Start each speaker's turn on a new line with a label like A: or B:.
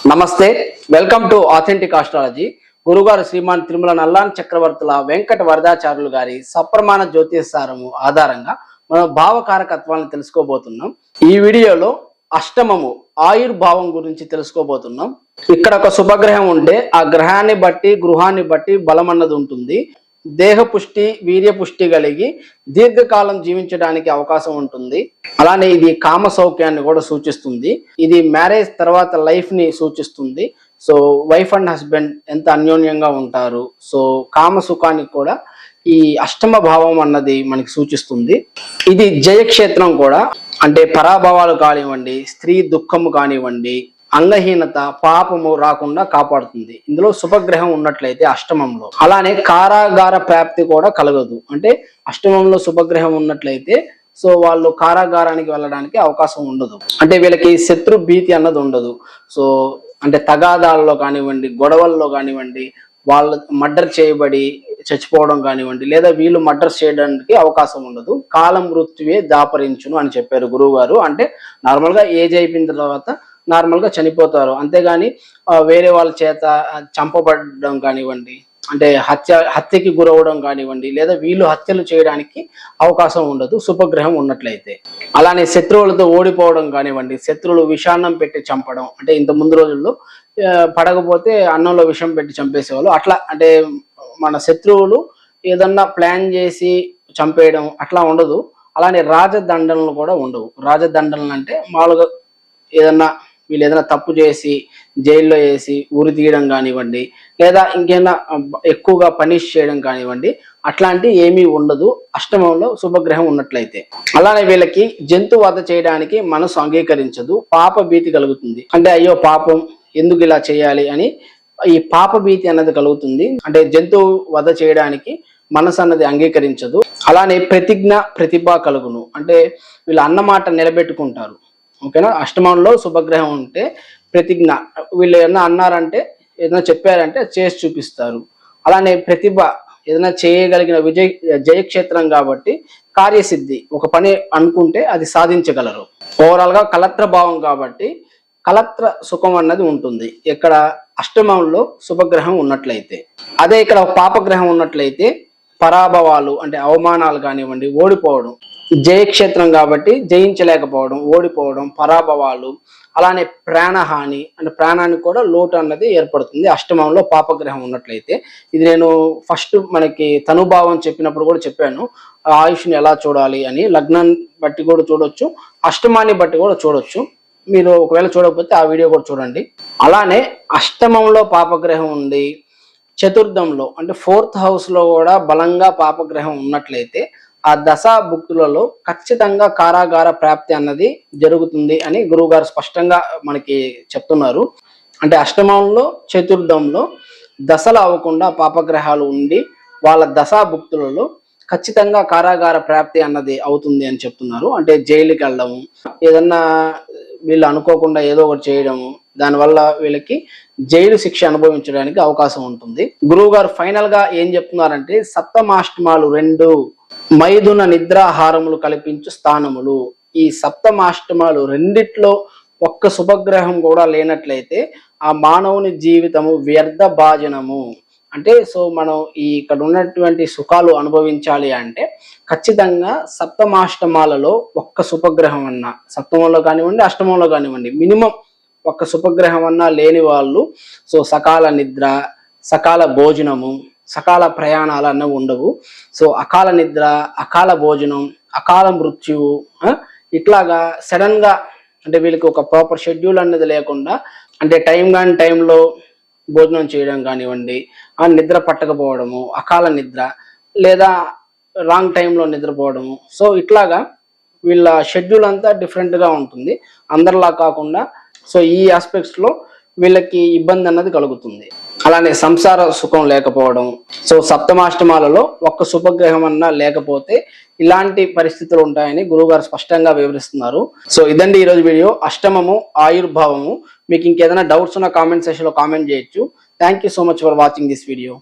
A: నమస్తే, welcome to authentic astrology. గురుగారు శ్రీమాన్ తిరుమల నల్లాన్ చక్రవర్తుల వెంకట వరదాచార్యులు గారి సప్రమాణ జ్యోతిషారము ఆధారంగా మనం భావకారకత్వాలను తెలుసుకోబోతున్నాం. ఈ వీడియోలో అష్టమము ఆయుర్భావం గురించి తెలుసుకోబోతున్నాం. ఇక్కడ ఒక శుభగ్రహం ఉంటే ఆ గ్రహాన్ని బట్టి గృహాన్ని బట్టి బలం అన్నది ఉంటుంది. దేహ పుష్టి వీర్య పుష్టి కలిగి దీర్ఘకాలం జీవించడానికి అవకాశం ఉంటుంది. అలానే ఇది కామ సౌఖ్యాన్ని కూడా సూచిస్తుంది. ఇది మ్యారేజ్ తర్వాత లైఫ్ ని సూచిస్తుంది. సో వైఫ్ అండ్ హస్బెండ్ ఎంత అన్యోన్యంగా ఉంటారు. సో కామ సుఖానికి కూడా ఈ అష్టమ భావం అన్నది మనకి సూచిస్తుంది. ఇది జయక్షేత్రం కూడా, అంటే పరాభవాలు కానివ్వండి, స్త్రీ దుఃఖము కానివ్వండి, అంగహీనత పాపము రాకుండా కాపాడుతుంది ఇందులో శుభగ్రహం ఉన్నట్లయితే అష్టమంలో. అలానే కారాగార ప్రాప్తి కూడా కలగదు. అంటే అష్టమంలో శుభగ్రహం ఉన్నట్లయితే సో వాళ్ళు కారాగారానికి వెళ్ళడానికి అవకాశం ఉండదు. అంటే వీళ్ళకి శత్రు భీతి అన్నది ఉండదు. సో అంటే తగాదాల్లో కానివ్వండి, గొడవల్లో కానివ్వండి, వాళ్ళు మర్డర్ చేయబడి చచ్చిపోవడం కానివ్వండి, లేదా వీళ్ళు మర్డర్ చేయడానికి అవకాశం ఉండదు. కాలం మృత్యువే దాపరించును అని చెప్పారు గురువు గారు. అంటే నార్మల్గా ఏజ్ అయిపోయిన తర్వాత నార్మల్గా చనిపోతారు, అంతేగాని వేరే వాళ్ళ చేత చంపబడడం కానివ్వండి, అంటే హత్యకి గురవడం కానివ్వండి, లేదా వీళ్ళు హత్యలు చేయడానికి అవకాశం ఉండదు శుభగ్రహం ఉన్నట్లయితే. అలానే శత్రువులతో ఓడిపోవడం కానివ్వండి, శత్రువులు విషాన్నం పెట్టి చంపడం, అంటే ఇంత ముందు రోజుల్లో పడకపోతే అన్నంలో విషం పెట్టి చంపేసేవాళ్ళు. అట్లా అంటే మన శత్రువులు ఏదన్నా ప్లాన్ చేసి చంపేయడం అట్లా ఉండదు. అలానే రాజదండనలు కూడా ఉండవు. రాజదండనలు అంటే మామూలుగా ఏదన్నా వీళ్ళు ఏదైనా తప్పు చేసి జైల్లో వేసి ఉరి తీయడం కానివ్వండి, లేదా ఇంకేమైనా ఎక్కువగా పనిష్ చేయడం కానివ్వండి, అట్లాంటి ఏమీ ఉండదు అష్టమంలో శుభగ్రహం ఉన్నట్లయితే. అలానే వీళ్ళకి జంతు వధ చేయడానికి మనసు అంగీకరించదు. పాప భీతి కలుగుతుంది. అంటే అయ్యో పాపం, ఎందుకు ఇలా చేయాలి అని ఈ పాప భీతి అన్నది కలుగుతుంది. అంటే జంతువు వధ చేయడానికి మనసు అన్నది అంగీకరించదు. అలానే ప్రతిజ్ఞ ప్రతిభ కలుగును. అంటే వీళ్ళు అన్నమాట నిలబెట్టుకుంటారు. ఓకేనా. అష్టమంలో శుభగ్రహం ఉంటే ప్రతిజ్ఞ, వీళ్ళు ఏదైనా అన్నారంటే ఏదైనా చెప్పారంటే చేసి చూపిస్తారు. అలానే ప్రతిభ, ఏదైనా చేయగలిగిన జయక్షేత్రం కాబట్టి కార్యసిద్ధి, ఒక పని అనుకుంటే అది సాధించగలరు. ఓవరాల్ గా కలత్ర భావం కాబట్టి కలత్ర సుఖం అన్నది ఉంటుంది ఇక్కడ అష్టమంలో శుభగ్రహం ఉన్నట్లయితే. అదే ఇక్కడ పాపగ్రహం ఉన్నట్లయితే పరాభవాలు, అంటే అవమానాలు కానివ్వండి, ఓడిపోవడం, జయక్షేత్రం కాబట్టి జయించలేకపోవడం, ఓడిపోవడం, పరాభవాలు, అలానే ప్రాణహాని, అంటే ప్రాణానికి కూడా లోటు అన్నది ఏర్పడుతుంది అష్టమంలో పాపగ్రహం ఉన్నట్లయితే. ఇది నేను ఫస్ట్ మనకి తనుభావం చెప్పినప్పుడు కూడా చెప్పాను, ఆయుష్ని ఎలా చూడాలి అని. లగ్నాన్ని బట్టి కూడా చూడొచ్చు, అష్టమాన్ని బట్టి కూడా చూడొచ్చు. మీరు ఒకవేళ చూడకపోతే ఆ వీడియో కూడా చూడండి. అలానే అష్టమంలో పాపగ్రహం ఉండి చతుర్థంలో అంటే 4th హౌస్ లో కూడా బలంగా పాపగ్రహం ఉన్నట్లయితే ఆ దశా భుక్తులలో ఖచ్చితంగా కారాగార ప్రాప్తి అన్నది జరుగుతుంది అని గురువుగారు స్పష్టంగా మనకి చెప్తున్నారు. అంటే అష్టమంలో చతుర్థంలో దశలు అవ్వకుండా పాపగ్రహాలు ఉండి వాళ్ళ దశా భుక్తులలో ఖచ్చితంగా కారాగార ప్రాప్తి అన్నది అవుతుంది అని చెప్తున్నారు. అంటే జైలుకి వెళ్ళడము, ఏదన్నా వీళ్ళు అనుకోకుండా ఏదో ఒకటి చేయడము, దానివల్ల వీళ్ళకి జైలు శిక్ష అనుభవించడానికి అవకాశం ఉంటుంది. గురువు గారు ఫైనల్ గా ఏం చెప్తున్నారంటే, సప్తమాష్టమాలు 2 మైథున నిద్రాహారములు కల్పించు స్థానములు. ఈ సప్తమాష్టమాలు రెండిట్లో ఒక్క శుభగ్రహం కూడా లేనట్లయితే ఆ మానవుని జీవితము వ్యర్థ భాజనము. అంటే సో మనం ఇక్కడ ఉన్నటువంటి సుఖాలు అనుభవించాలి అంటే ఖచ్చితంగా సప్తమాష్టమాలలో ఒక్క శుభగ్రహం అన్నా, సప్తమంలో కానివ్వండి అష్టమంలో కానివ్వండి, మినిమం ఒక్క శుభగ్రహం అన్నా లేని వాళ్ళు సో సకాల నిద్ర, సకాల భోజనము, సకాల ప్రయాణాలు అన్నవి ఉండవు. సో అకాల నిద్ర, అకాల భోజనం, అకాల మృత్యువు, ఇట్లాగా సడన్ గా అంటే వీళ్ళకి ఒక ప్రాపర్ షెడ్యూల్ అనేది లేకుండా, అంటే టైం కాని టైంలో భోజనం చేయడం కానివ్వండి, ఆ నిద్ర పట్టకపోవడము, అకాల నిద్ర, లేదా రాంగ్ టైంలో నిద్రపోవడము. సో ఇట్లాగా వీళ్ళ షెడ్యూల్ అంతా డిఫరెంట్గా ఉంటుంది అందరిలా కాకుండా. సో ఈ ఆస్పెక్ట్స్ లో వీళ్ళకి ఇబ్బంది అన్నది కలుగుతుంది. అలానే సంసార సుఖం లేకపోవడం. సో సప్తమాష్టమాలలో ఒక్క శుభగ్రహం అన్నా లేకపోతే ఇలాంటి పరిస్థితులు ఉంటాయని గురువుగారు స్పష్టంగా వివరిస్తున్నారు. సో ఇదండి ఈరోజు వీడియో, అష్టమము ఆయుర్భావము. మీకు ఇంకేదైనా డౌట్స్ ఉన్న కామెంట్ సెక్షన్ లో కామెంట్ చేయొచ్చు. Thank you so much for watching this video.